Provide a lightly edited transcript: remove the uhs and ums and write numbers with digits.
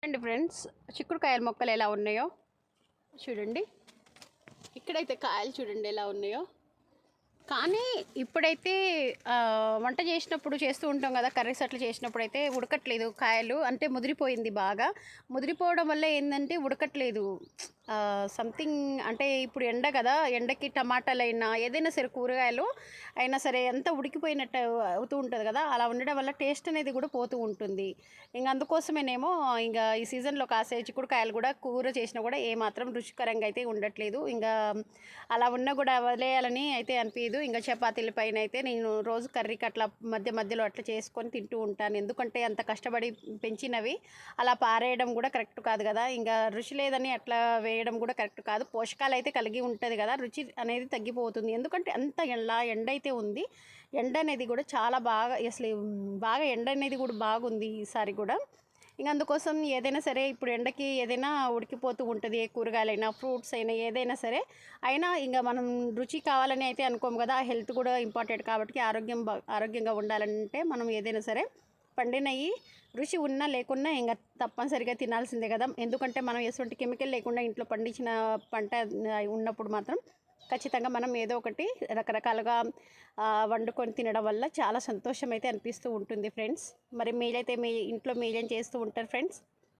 అండి ఫ్రెండ్స్, చిక్కుడుకాయల మొక్కలు ఎలా ఉన్నాయో చూడండి. ఇక్కడైతే కాయలు చూడండి ఎలా ఉన్నాయో. కానీ ఇప్పుడైతే వంట చేసినప్పుడు చేస్తూ ఉంటాం కదా, కర్రీస్ అట్లా చేసినప్పుడు అయితే ఉడకట్లేదు కాయలు. అంటే ముదిరిపోయింది, బాగా ముదిరిపోవడం వల్ల ఏంటంటే ఉడకట్లేదు. సంథింగ్ అంటే ఇప్పుడు ఎండ కదా, ఎండకి టమాటాలు అయినా ఏదైనా సరే కూరగాయలు అయినా సరే అంతా ఉడికిపోయినట్టు అవుతూ ఉంటుంది కదా, అలా ఉండడం వల్ల టేస్ట్ అనేది కూడా పోతూ ఉంటుంది. ఇంక అందుకోసమేనేమో ఇంకా ఈ సీజన్లో కాసే చిక్కుడుకాయలు కూడా కూర చేసినా కూడా ఏమాత్రం రుచికరంగా అయితే ఉండట్లేదు. ఇంకా అలా ఉన్నా కూడా వదిలేయాలని అయితే అనిపించదు. ఇంకా చపాతీల పైన అయితే నేను రోజు కర్రీకి అట్లా మధ్యలో అట్లా చేసుకొని తింటూ ఉంటాను. ఎందుకంటే అంత కష్టపడి పెంచినవి అలా పారేయడం కూడా కరెక్ట్ కాదు కదా. ఇంకా రుచి లేదని అట్లా వేయడం కూడా కరెక్ట్ కాదు. పోషకాలు అయితే కలిగి ఉంటుంది కదా, రుచి అనేది తగ్గిపోతుంది. ఎందుకంటే అంత ఎండ అయితే ఉంది. ఎండ అనేది కూడా చాలా బాగా, అసలు బాగా ఎండ అనేది కూడా బాగుంది ఈసారి కూడా. ఇంక అందుకోసం ఏదైనా సరే ఇప్పుడు ఎండకి ఏదైనా ఉడికిపోతూ ఉంటుంది. ఏ కూరగాయలైనా ఫ్రూట్స్ అయినా ఏదైనా సరే అయినా ఇంకా మనం రుచి కావాలని అయితే అనుకోము కదా. హెల్త్ కూడా ఇంపార్టెంట్ కాబట్టి ఆరోగ్యంగా ఉండాలంటే మనం ఏదైనా సరే పండినవి రుచి ఉన్నా లేకున్నా ఇంకా తప్పనిసరిగా తినాల్సిందే కదా. ఎందుకంటే మనం ఎటువంటి కెమికల్ లేకుండా ఇంట్లో పండించిన పంట ఉన్నప్పుడు మాత్రం ఖచ్చితంగా మనం ఏదో ఒకటి రకరకాలుగా వండుకొని తినడం వల్ల చాలా సంతోషం అయితే అనిపిస్తూ ఉంటుంది ఫ్రెండ్స్. మరి మీరైతే మీ ఇంట్లో మీరేం చేస్తూ ఉంటారు ఫ్రెండ్స్?